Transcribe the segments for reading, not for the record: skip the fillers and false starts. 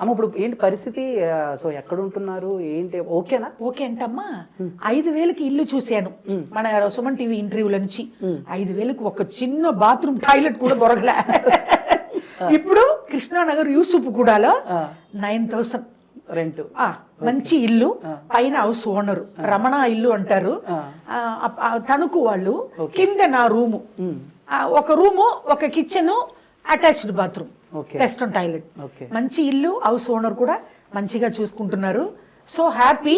అమ్మ ఇప్పుడు ఏంటి పరిస్థితి? సో ఎక్కడ ఉంటున్నారు ఏంటి? ఓకేనా? ఓకే అంటమ్మా. 5,000కి ఇల్లు చూశాను మన సుమన్ టీవీ ఇంటర్వ్యూల నుంచి. 5,000కి ఒక చిన్న బాత్రూమ్ టాయిలెట్ కూడా దొరకలే. ఇప్పుడు కృష్ణానగర్ యూసుఫ్ కూడాలో 9,000 రెంట్. మంచి ఇల్లు, పైన హౌస్ ఓనర్ రమణ ఇల్లు అంటారు. తణుకు వాళ్ళు. కింద నా రూము, ఒక రూము, ఒక kitchen, attached bathroom, western toilet. మంచి ఇల్లు, హౌస్ ఓనర్ కూడా మంచిగా చూసుకుంటున్నారు. So happy.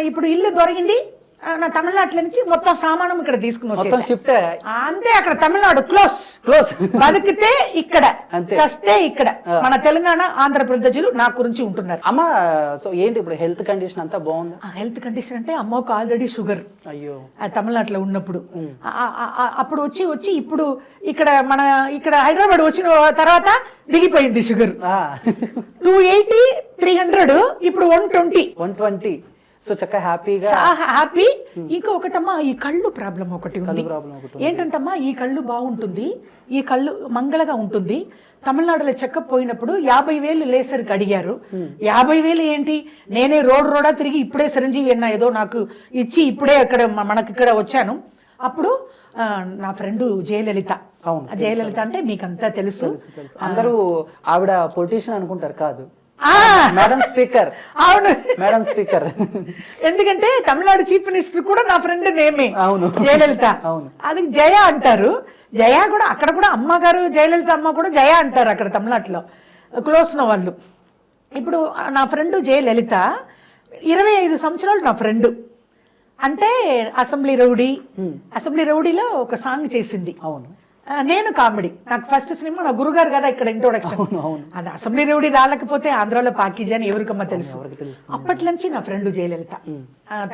ఇప్పుడు ఇల్లు దొరికింది. నా తమిళనాడు నుంచి మొత్తం సామానం ఇక్కడ తీసుకుని వచ్చేసి అంతే. అక్కడ తమిళనాడు క్లోజ్. బతికితే ఇక్కడ, చస్తే ఇక్కడ. మన తెలంగాణ, ఆంధ్రప్రదేశ్ నా గురించి ఉంటున్నారు. అమ్మ సో ఏంటి ఇప్పుడు హెల్త్ కండిషన్ అంతా బాగుందా? హెల్త్ కండిషన్ అంటే అమ్మకు ఆల్రెడీ షుగర్. అయ్యో. తమిళనాడులో ఉన్నప్పుడు అప్పుడు వచ్చి ఇప్పుడు ఇక్కడ హైదరాబాద్ వచ్చిన తర్వాత దిగిపోయింది షుగర్. 280, 300, ఇప్పుడు 120. సో చక్కగా హ్యాపీగా హ్యాపీ. ఇంకా ఒకటమ్మా, ఈ కళ్ళు ప్రాబ్లం ఒకటి ఉంది. ఏంటంటమ్మా, ఈ కళ్ళు బాగుంటుంది, ఈ కళ్ళు మంగళగా ఉంటుంది. తమిళనాడులో చెకప్ పోయినప్పుడు 50,000 లేసర్కి అడిగారు. 50,000 ఏంటి, నేనే రోడా తిరిగి ఇప్పుడే చిరంజీవి అన్న ఏదో నాకు ఇచ్చి ఇప్పుడే ఇక్కడ మనకి ఇక్కడ వచ్చాను. అప్పుడు నా ఫ్రెండ్ జయలలిత. జయలలిత అంటే మీకంతా తెలుసు. అందరూ ఆవిడ పొలిటీషియన్ అనుకుంటారు, కాదు మేడం స్పీకర్. అవును, మేడం స్పీకర్. ఎందుకంటే తమిళనాడు చీఫ్ మినిస్టర్ కూడా నా ఫ్రెండ్ నేమే. అవును, జయలలిత. అది జయ అంటారు. జయ కూడా అక్కడ కూడా అమ్మగారు, జయలలిత అమ్మ కూడా జయ అంటారు అక్కడ తమిళనాడులో క్లోజ్ ఉన్న వాళ్ళు. ఇప్పుడు నా ఫ్రెండ్ జయలలిత 25 సంవత్సరాలు నా ఫ్రెండ్. అంటే అసెంబ్లీ రౌడీలో ఒక సాంగ్ చేసింది. అవును. నేను కామెడీ. నాకు ఫస్ట్ సినిమా నా గురుగారు కదా ఇక్కడ ఇంట్రొడక్షన్. అది అసెంబ్లీ రౌడీ రాలేకపోతే ఆంధ్రాలో పాకీజా అని ఎవరికమ్మా తెలుసు. అప్పటి నుంచి నా ఫ్రెండ్ జయలలిత.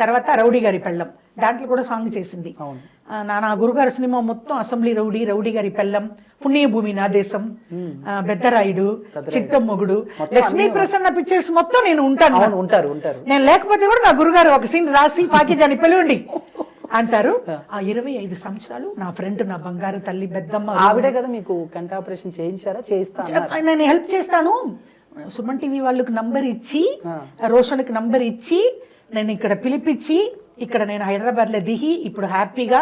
తర్వాత రౌడీ గారి పెళ్ళం, దాంట్లో కూడా సాంగ్ చేసింది. నా గురుగారు సినిమా మొత్తం అసెంబ్లీ రౌడీ గారి పెళ్ళం, పుణ్యభూమి నా దేశం, బెద్దరాయుడు, చిట్టం మొగుడు, లక్ష్మీ ప్రసన్న పిక్చర్స్ మొత్తం నేను ఉంటాను. నేను లేకపోతే కూడా నా గురుగారు ఒక సీన్ రాసి పాకీజాని పిలవండి అంటారు. 25 సంవత్సరాలు నా ఫ్రెండ్, నా బంగారు తల్లి పెద్దమ్మ. ఆవిడే కదా మీకు కంటి ఆపరేషన్ చేయించారా? నేను హెల్ప్ చేస్తాను. సుమన్ టీవీ వాళ్ళకి నంబర్ ఇచ్చి, రోషన్కి నంబర్ ఇచ్చి, నేను ఇక్కడ పిలిపించి, ఇక్కడ నేను హైదరాబాద్ లో దిగి ఇప్పుడు హ్యాపీగా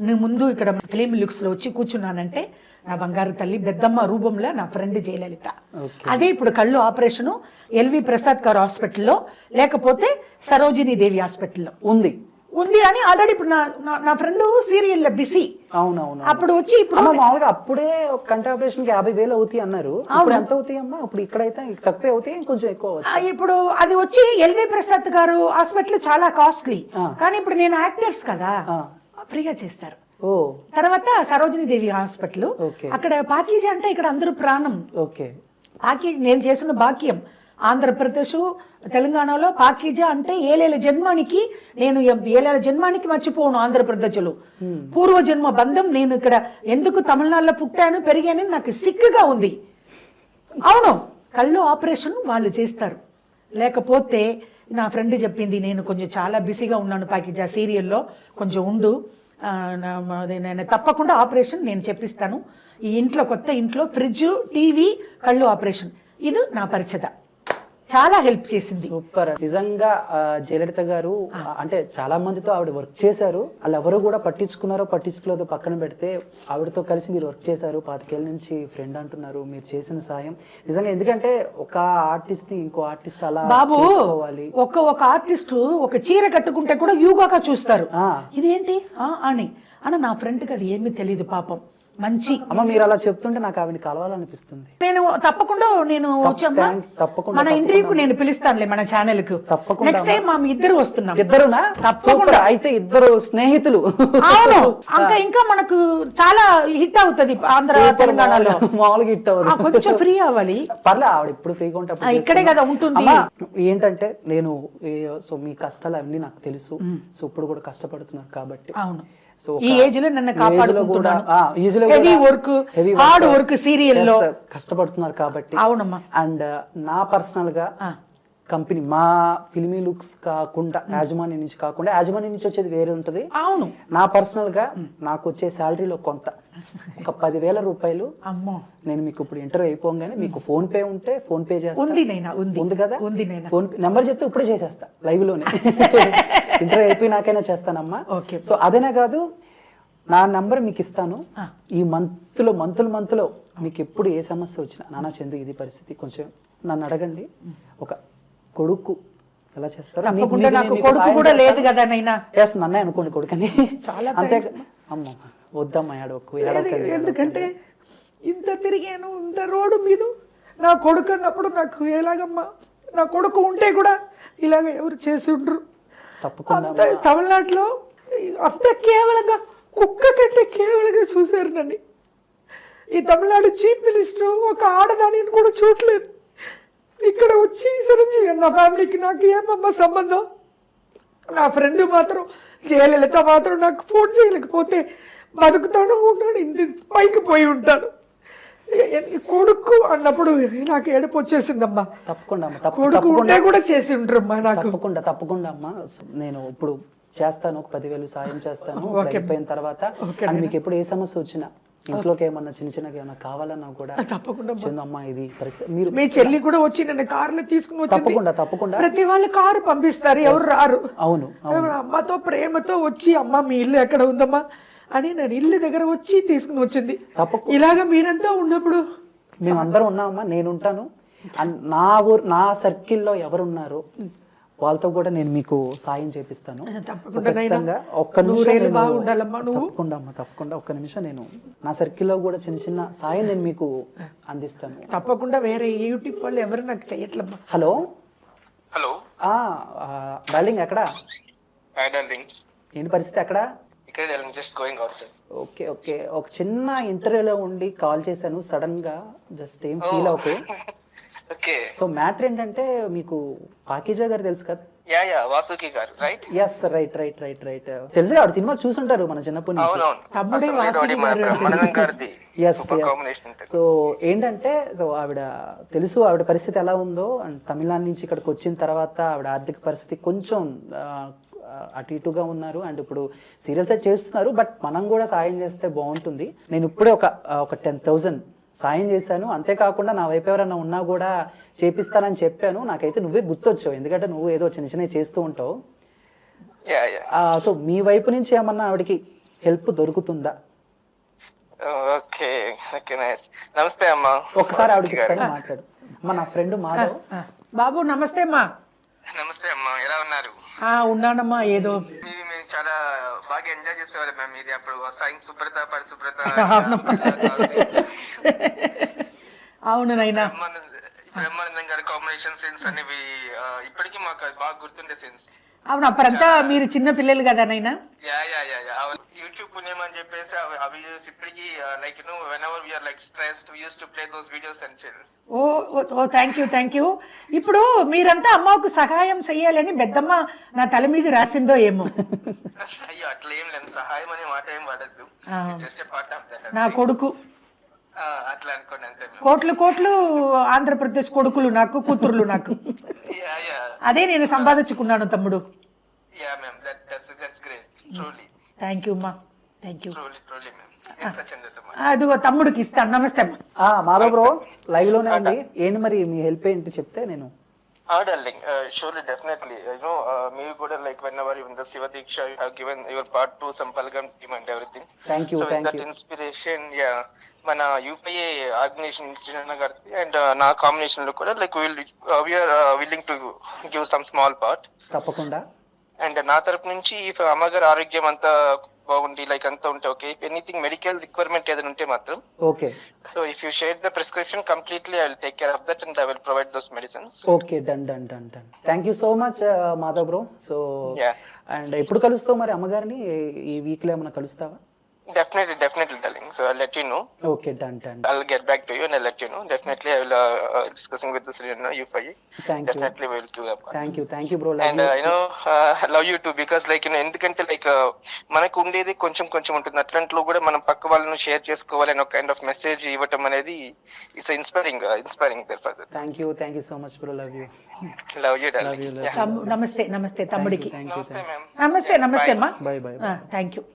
నేను ముందు ఇక్కడ ఫిల్మ్లుక్స్ లో వచ్చి కూర్చున్నానంటే నా బంగారు తల్లి పెద్దమ్మ రూపంలో నా ఫ్రెండ్ జయలలిత. అదే ఇప్పుడు కళ్ళు ఆపరేషన్ ఎల్వి ప్రసాద్ గారు హాస్పిటల్లో, లేకపోతే సరోజినీ దేవి హాస్పిటల్లో ఉంది అని ఆల్రెడీ. ఇప్పుడు నా ఫ్రెండ్ సీరియల్ బిజీ. అవునవును. అప్పుడు వచ్చి ఇప్పుడు మామూలుగా అప్పుడే కంటి ఆపరేషన్ కి 50,000 అవుతాయి అన్నారు. ఇప్పుడు ఎంత అవుతాయి అమ్మా? ఇప్పుడు ఇక్కడైతే తక్కువే అవుతాయి, కొంచెం ఎక్కువ. ఇప్పుడు అది వచ్చి ఎల్వి ప్రసాద్ గారు హాస్పిటల్ చాలా కాస్ట్లీ, కానీ ఇప్పుడు నేను యాక్టర్స్ కదా, ఫ్రీగా చేస్తారు. తర్వాత సరోజినీ దేవి హాస్పిటల్, అక్కడ పాకీజా అంటే ఇక్కడ అందరూ ప్రాణం. పాకీజా నేను చేసిన భాగ్యం. ఆంధ్రప్రదేశ్, తెలంగాణలో పాకీజా అంటే ఏలేల జన్మానికి మర్చిపోను. ఆంధ్రప్రదేశ్లో పూర్వజన్మ బంధం. నేను ఇక్కడ ఎందుకు తమిళనాడులో పుట్టాను, పెరిగాను నాకు సిగ్గుగా ఉంది. అవును, కళ్ళు ఆపరేషన్ వాళ్ళు చేస్తారు. లేకపోతే నా ఫ్రెండ్ చెప్పింది, నేను కొంచెం చాలా బిజీగా ఉన్నాను పాకీజా సీరియల్లో, కొంచెం ఉండు, నేను తప్పకుండా ఆపరేషన్ నేను చెప్పిస్తాను. ఈ ఇంట్లో, కొత్త ఇంట్లో ఫ్రిడ్జ్, టీవీ, కళ్ళు ఆపరేషన్, ఇది నా పరిచయ. చాలా హెల్ప్ చేసింది. సూపర్. నిజంగా జయలలిత గారు అంటే చాలా మందితో ఆవిడ వర్క్ చేశారు. వాళ్ళు ఎవరు కూడా పట్టించుకున్నారో పట్టించుకోలేదో పక్కన పెడితే, ఆవిడతో కలిసి మీరు వర్క్ చేశారు. 25 ఏళ్ళ నుంచి ఫ్రెండ్ అంటున్నారు. మీరు చేసిన సాయం నిజంగా, ఎందుకంటే ఒక ఆర్టిస్ట్ ని ఇంకో ఆర్టిస్ట్ అలా బాబు, ఒక ఆర్టిస్ట్ ఒక చీర కట్టుకుంటే కూడా యూగాగా చూస్తారు. ఇదేంటి అని నా ఫ్రెండ్కి అది ఏమీ తెలియదు పాపం. మంచి అమ్మ, మీరు అలా చెప్తుంటే నాకు ఆవిడ కలవాలనిపిస్తుంది. నేను తప్పకుండా మన ఇంటర్వ్యూకు నేను పిలుస్తానులే మన ఛానల్ కు. తప్పకుండా. నెక్స్ట్ టైం మా ఇద్దరు వస్తున్నాం. ఇద్దరునా? తప్పకుండా. అయితే ఇద్దరు స్నేహితులు. అవును. ఇంకా మనకు చాలా హిట్ అవుతుంది ఆంధ్ర, తెలంగాణలో. మామూలుగా హిట్ అవ్వదు, కొంచెం ఫ్రీ అవ్వాలి. పర్లే, ఆవిడ ఇప్పుడు ఫ్రీగా ఉంటే ఇక్కడే కదా ఉంటుంది. ఏంటంటే నేను సో మీ కష్టాలు అవన్నీ నాకు తెలుసు. సో ఇప్పుడు కూడా కష్టపడుతున్నారు కాబట్టి. అవును. ఈ ఏజ్ లో నన్ను కాపాడుకుంటున్నాను. హార్డ్ వర్క్ సీరియల్ లో కష్టపడుతున్నారు కాబట్టి. అవునమ్మా. అండ్ నా పర్సనల్ గా కంపెనీ మా ఫిల్మీ లుక్స్ కాకుండా యాజమాన్యం నుంచి కాకుండా యాజమాన్యం నుంచి వచ్చేది వేరే ఉంటుంది. అవును, నా పర్సనల్ గా నాకు వచ్చే శాలరీలో కొంత ఒక 10,000 రూపాయలు అమ్మో నేను మీకు ఇప్పుడు ఇంటర్వ్యూ అయిపోగానే మీకు ఫోన్ పే ఉంటే ఫోన్ పే చేస్తాను. ఉంది కదా, ఫోన్ పే నెంబర్ చెప్తే ఇప్పుడే చేసేస్తా లైవ్ లోనే. ఇంటర్వ్యూ అయిపోయినాకైనా చేస్తానమ్మా. సో అదేనా కాదు, నా నంబర్ మీకు ఇస్తాను. ఈ మంత్ లో మీకు ఎప్పుడు ఏ సమస్య వచ్చినా నానా చందు ఇది పరిస్థితి కొంచెం నన్ను అడగండి. ఒక కొడుకు ఎలా చేస్తారు నన్నే అనుకోండి కొడుకని. చాలా అంతే. అమ్మ వద్దమ్మా ఏడవకు. ఎందుకంటే ఇంత తిరిగాను ఇంత రోడ్డు మీద నా కొడుకు అన్నప్పుడు నాకు ఎలాగమ్మా, నా కొడుకు ఉంటే కూడా ఇలాగ ఎవరు చేసి ఉండరు. తప్పకుండా తమిళనాడులో అంత కేవలంగా కుక్క కంటే కేవలంగా చూశారు నన్ను. ఈ తమిళనాడు చీఫ్ మినిస్టర్ ఒక ఆడదానిని కూడా చూడలేదు. ఇక్కడ వచ్చి చిరంజీవి నా ఫ్యామిలీకి నాకు ఏమమ్మా సంబంధం. నా ఫ్రెండ్ మాత్రం జయలలిత మాత్రం నాకు ఫోన్ చేయలేకపోతే బతుకుతాను ఉంటాను, ఇంత పైకి పోయి ఉంటాను. కొడుకు అన్నప్పుడు నాకు ఏడుపు వచ్చేసిందమ్మా. తప్పకుండా కొడుకు ఉంటే కూడా చేసి ఉంటారమ్మా నాకు. తప్పకుండా అమ్మా. నేను ఇప్పుడు చేస్తాను, ఒక 10,000 సాయం చేస్తాను అయిపోయిన తర్వాత. మీకు ఎప్పుడు ఏ సమస్య వచ్చినా ఇంట్లోకి ఏమన్నా చిన్నగా ఏమన్నా కావాలన్నా కూడా తప్పకుండా అమ్మా ఇది పరిస్థితి. మీరు మీ చెల్లి కూడా వచ్చి నన్ను కార్లో తీసుకుని వచ్చి తప్పకుండా ప్రతి వాళ్ళు కారు పంపిస్తారు, ఎవరు రారు. అవును, అమ్మతో ప్రేమతో వచ్చి అమ్మ మీ ఇల్లు ఎక్కడ ఉందమ్మా అని నేను ఇల్లు దగ్గర వచ్చి తీసుకుని వచ్చింది. ఇలాగా మీరంతా ఉన్నప్పుడు మేమందరం ఉన్నామమ్మా. నేనుంటాను. నా సర్కిల్లో ఎవరున్నారో వాళ్ళతో కూడా నేను మీకు సాయం చేపిస్తాను. తప్పకుండా ఒక్క నిమిషం నేను నా సర్కిల్లో కూడా చిన్న సాయం నేను మీకు అందిస్తాను. తప్పకుండా వేరే యూట్యూబ్ వాళ్ళు ఎవరు నాకు చేయట్లమ్మా. హలో హలో డార్లింగ్ ఎక్కడ ఏంటి పరిస్థితి అక్కడ? ఓకే ఒక చిన్న ఇంటర్వ్యూలో ఉండి కాల్ చేశాను సడన్ గా. జస్ట్ ఏం ఫీల్ అవుతూ. సో మ్యాటర్ ఏంటంటే మీకు పాకీజా గారు తెలుసు కదా? వాసుకి గారు, రైట్? Yes, right. తెలుసు ఆవిడ సినిమా చూసుంటారు మన చిన్నప్పటి నుంచి. సో ఏంటంటే ఆవిడ తెలుసు ఆవిడ పరిస్థితి ఎలా ఉందో. అండ్ తమిళనాడు నుంచి ఇక్కడికి వచ్చిన తర్వాత ఆవిడ ఆర్థిక పరిస్థితి కొంచెం అటు ఇటుగా ఉన్నారు. అండ్ ఇప్పుడు సీరియల్స్ చేస్తున్నారు. బట్ మనం కూడా సాయం చేస్తే బాగుంటుంది. నేను ఇప్పుడే ఒక 10,000 సాయం చేశాను. అంతేకాకుండా నా వైపు ఎవరైనా ఉన్నా కూడా చేపిస్తానని చెప్పాను. నాకైతే నువ్వే గుర్తొచ్చావు, ఎందుకంటే నువ్వు ఏదో చిన్న చేస్తూ ఉంటావు. సో మీ వైపు నుంచి ఏమన్నా ఆవిడకి హెల్ప్ దొరుకుతుందా? నమస్తే అమ్మా. ఒకసారి ఆవిడకి ఇస్తాను, మాట్లాడు. అమ్మా నా ఫ్రెండ్ మాధవ్. బాబు నమస్తే అమ్మా. నమస్తే అమ్మా, ఎలా ఉన్నారు? ఉన్నానమ్మా. ఏదో మేము చాలా బాగా ఎంజాయ్ చేసేవాళ్ళం మ్యామ్. ఇది అప్పుడు సైన్స్ శుభ్రత పరిశుభ్రత. అవును నైనా. బ్రహ్మానందం గారి కాంబినేషన్ సీన్స్ అనేవి ఇప్పటికీ మాకు బాగా గుర్తుండే సీన్స్. అవును, అప్పుడంతా మీరు చిన్న పిల్లలు కదా నైనా. యూట్యూబ్ పుణ్యం అని చెప్పేసి ఆ వీడియోస్ ఇప్పటికీ like you know whenever we are like stressed we used to play those videos and chill. ఓ థ్యాంక్ యూ. ఇప్పుడు మీరంతా అమ్మకు సహాయం చెయ్యాలని పెద్దమ్మ నా తల మీద రాసిందో ఏమో. అయ్యో అట్లా ఏం లేదు, సహాయం అనే మాట ఏం వాడద్దు. నా కొడుకు అట్లా అనుకోండి అంతే. కోట్లు ఆంధ్రప్రదేశ్ కొడుకులు నాకు, కూతుర్లు నాకు. అదే నేను సంపాదించుకున్నాను తమ్ముడు. థ్యాంక్ యూ అమ్మా, థ్యాంక్ యూ. అదిగో తమ్ముడికి ఇస్తాను. నమస్తే అమ్మా. మాధవ్ బ్రో లైవ్ లోనే ఉంది. ఏంటి మరి మీ హెల్ప్ ఏంటి చెప్తే నేను. Darling, surely, definitely. You know, me kuda like whenever in the Shiva Diksha, you have given your part to some Palgam team and everything. Thank you. So in that inspiration, mana UPA organization Janasena garti and na combination lo kuda like we are willing to give some small part. Tappakunda. And na tarapu nunchi if amagar ఆరోగ్యం అంతా బాగుండి like అంతా ఉంటే okay. If anything medical requirement ఏదైనా ఉంటే మాత్రం okay. So if you share the prescription completely I will take care of that and I will provide those medicines. Okay, done. Thank you so much Madhav bro. So and ఎప్పుడు కలుస్తావు మరి అమ్మగారిని? ఈ week లో ఏమైనా కలుస్తావా? Definitely darling. so I'll let you know. Okay, done done. I'll get back to you and I'll let you know. Definitely, I will discussing with the Srinagar U5. Thank you, Definitely, we will give up. Thank you bro. Love And you. love you too, because like ఎందుకంటే like మనకు ఉండేది కొంచెం కొంచెం ఉంటుంది, అట్లాంటిలో కూడా మనం పక్క వాళ్ళను షేర్ చేసుకోవాలని ఒక కైండ్ ఆఫ్ మెసేజ్ ఇవ్వటం అనేది ఇట్స్ ఇన్స్పైరింగ్ దర్ ఫర్ thank you so much bro. Love you. Love you love you. నమస్తే తమ్ముడికి. Thank you. నమస్తే మ్యామ్. నమస్తే అమ్మా. Bye bye. Thank you.